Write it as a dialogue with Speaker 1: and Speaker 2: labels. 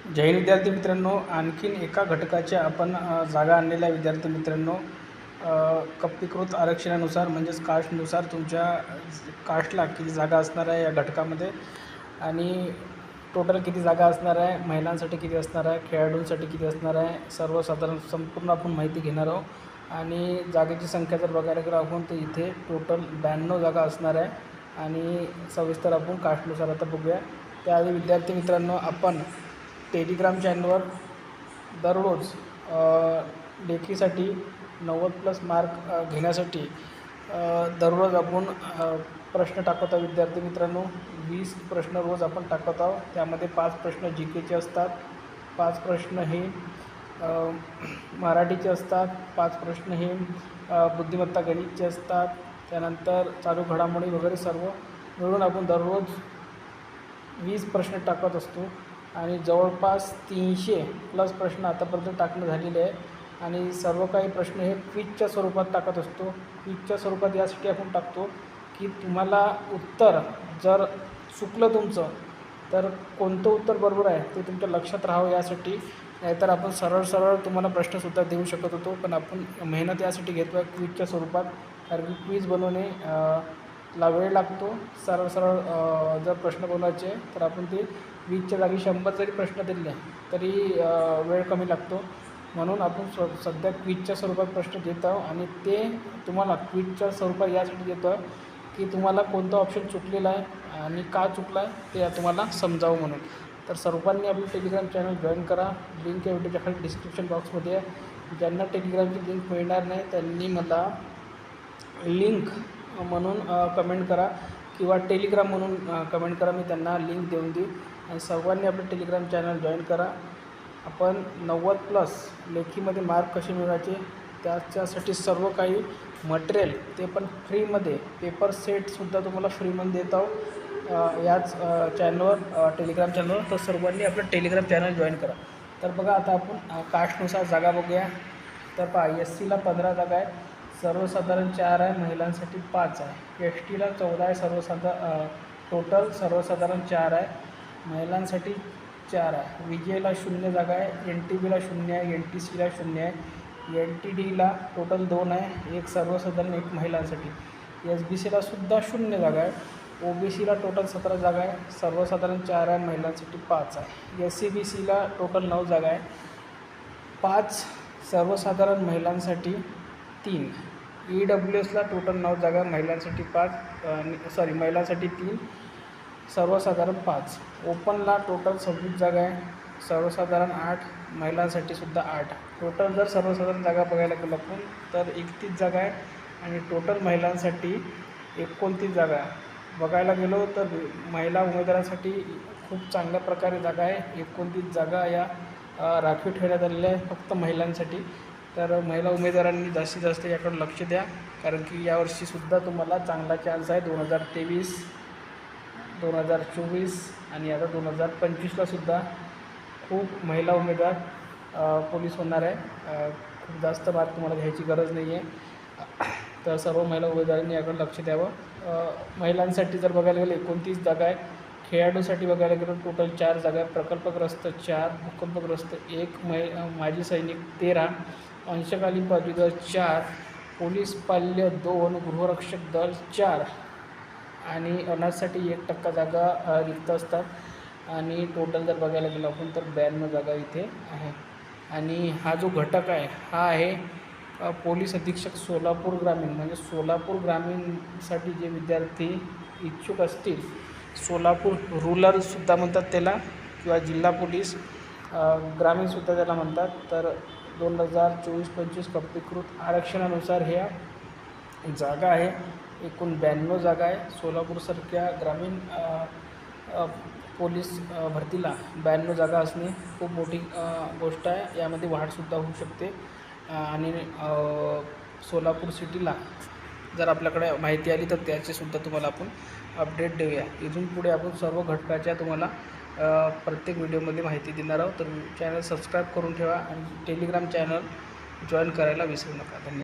Speaker 1: जय हिंद विद्यार्थी मित्रांनो, आणखीन एका घटकाच्या आपण जागा आणलेल्या विद्यार्थी मित्रांनो, कप्पीकृत आरक्षणानुसार म्हणजेच कास्टनुसार तुमच्या कास्टला किती जागा असणार आहे या घटकामध्ये आणि टोटल किती जागा असणार आहे, महिलांसाठी किती असणार आहे, खेळाडूंसाठी किती असणार आहे, सर्वसाधारण संपूर्ण आपण माहिती घेणार आहोत। आणि जागेची संख्या जर बघायला गेलो आपण तर इथे टोटल 92 जागा असणार आहे आणि सविस्तर आपण कास्टनुसार आता बघूया। त्याआधी विद्यार्थी मित्रांनो, आपण टेलिग्राम चॅनलवर दररोज लेखीसाठी 90+ मार्क घेण्यासाठी दररोज आपण प्रश्न टाकत आहोत। विद्यार्थी मित्रांनो, 20 प्रश्न रोज आपण टाकत आहोत। त्यामध्ये 5 प्रश्न GKचे असतात, 5 प्रश्न हे मराठीचे असतात, 5 प्रश्न हे बुद्धिमत्ता गणितचे असतात, त्यानंतर चालू घडामोडी वगैरे सर्व मिळून आपण दररोज 20 प्रश्न टाकत असतो आणि जवळपास 300+ प्रश्न आतापर्यंत टाकणं झालेले आहे आणि सर्व काही प्रश्न हे क्विजच्या स्वरूपात टाकत असतो। क्विजच्या स्वरूपात यासाठी आपण टाकतो की तुम्हाला उत्तर जर चुकलं तुमचं तर कोणतं उत्तर बरोबर आहे ते तुमच्या लक्षात राहावं यासाठी, नाहीतर आपण सरळ तुम्हाला प्रश्नसुद्धा देऊ शकत होतो, पण आपण मेहनत यासाठी घेतो आहे क्विजच्या स्वरूपात, कारण की क्विज बनवणे ला वेळ लागतो। सरळ जर प्रश्न बनवायचे तर आपण ते 20च्या जागी 100 जरी प्रश्न दिले तरी वेळ कमी लागतो, म्हणून आपण सध्या क्विजच्या स्वरूपात प्रश्न देत आहोत आणि ते तुम्हाला क्विजच्या स्वरूपात यासाठी देतो आहे की तुम्हाला कोणतं ऑप्शन चुकलेलं आहे आणि का चुकलं आहे ते तुम्हाला समजावं म्हणून। तर सर्वांनी आपलं टेलिग्राम चॅनल जॉईन करा, लिंक या व्हिडिओच्या खाली डिस्क्रिप्शन बॉक्समध्ये आहे। ज्यांना टेलिग्रामची लिंक मिळणार नाही त्यांनी मला लिंक म्हणून कमेंट करा किंवा टेलिग्राम म्हणून कमेंट करा, मी त्यांना लिंक देऊन देईन। आणि सर्वांनी आपलं टेलिग्राम चॅनल जॉईन करा। आपण 90+ लेखीमध्ये मार्क कसे मिळवायचे त्याच्यासाठी सर्व काही मटेरियल ते पण फ्रीमध्ये, पेपर सेटसुद्धा तुम्हाला फ्रीमध्ये देत आहोत याच चॅनलवर, टेलिग्राम चॅनलवर। तर सर्वांनी आपलं टेलिग्राम चॅनल जॉईन करा। तर बघा, आता आपण कास्टनुसार जागा बघूया। तर पहा, SCला 15 जागा आहे, सर्वसाधारण 4 आहे, महिलांसाठी 5 आहे। STला 14 आहे, टोटल सर्वसाधारण 4 आहे, महिलांसाठी 4 आहे। VJला 0 जागा आहे, NTBला 0 आहे, NTCला 0 आहे, NTDला टोटल 2 आहे, 1 सर्वसाधारण 1 महिलांसाठी। SBCला सुद्धा 0 जागा आहे, OBCला टोटल 17 जागा आहे, सर्वसाधारण 4 आहे, महिलांसाठी 5 आहे। SCBCला टोटल 9 जागा आहे, 5 सर्वसाधारण महिलांसाठी 3। EWSला टोटल 9 जागा, महिलांसाठी 3, सर्वसाधारण 5। ओपनला टोटल 26 जागा आहे, सर्वसाधारण 8, महिलांसाठी सुद्धा 8। टोटल जर सर्वसाधारण जागा बघायला गेलो आपण तर 31 जागा आहे आणि टोटल महिलांसाठी 29 जागा आहे। बघायला गेलो तर महिला उमेदवारांसाठी खूप चांगल्या प्रकारे जागा आहे, 29 जागा या राखीव ठेवण्यात आलेल्या आहे फक्त महिलांसाठी। तर महिला उमेदवारांनी जास्तीत जास्त याकडे लक्ष द्या, कारण की यावर्षीसुद्धा तुम्हाला चांगला चान्स आहे। 2023, 2024 आणि आता 2025ला सुद्धा खूप महिला उमेदवार पोलीस होणार आहे। खूप जास्त मार्क तुम्हाला घ्यायची गरज नाही आहे, तर सर्व महिला उमेदवारांनी याकडे लक्ष द्यावं। महिलांसाठी जर बघायला गेलं 29 जागा आहे, खेळाडूसाठी बघायला गेलं टोटल 4 जागा आहे, प्रकल्पग्रस्त 4, भूकंपग्रस्त 1, माजी सैनिक 13, अंशकालीन पदवीधर 4, पोलीस पाल्य 2, गृहरक्षक दल 4 आणि अनाथसाठी 1% जागा रिक्त असतात आणि टोटल जर बघायला गेलं आपण तर 92 जागा इथे आहे। आणि हा जो घटक आहे हा आहे पोलीस अधीक्षक सोलापूर ग्रामीण, म्हणजे सोलापूर ग्रामीणसाठी जे विद्यार्थी इच्छुक असतील, सोलापूर रूरलसुद्धा म्हणतात त्याला किंवा जिल्हा पोलीस ग्रामीणसुद्धा त्याला म्हणतात। तर 2024-25 कप्पीकृत आरक्षणानुसार ह्या जागा आहे, एकूण 92 जागा आहे। सोलापूरसारख्या ग्रामीण पोलीस भरतीला 92 जागा असणे खूप मोठी गोष्ट आहे, यामध्ये वाढसुद्धा होऊ शकते। आणि सोलापूर सिटीला जर आपल्याकडे माहिती आली तर त्याचीसुद्धा तुम्हाला आपण अपडेट देऊया। इथून पुढे आपण सर्व घटकाच्या तुम्हाला प्रत्येक व्हिडिओमध्ये माहिती देणार आहोत। तर चॅनल सबस्क्राईब करून ठेवा आणि टेलिग्राम चॅनल जॉईन करायला विसरू नका। धन्यवाद।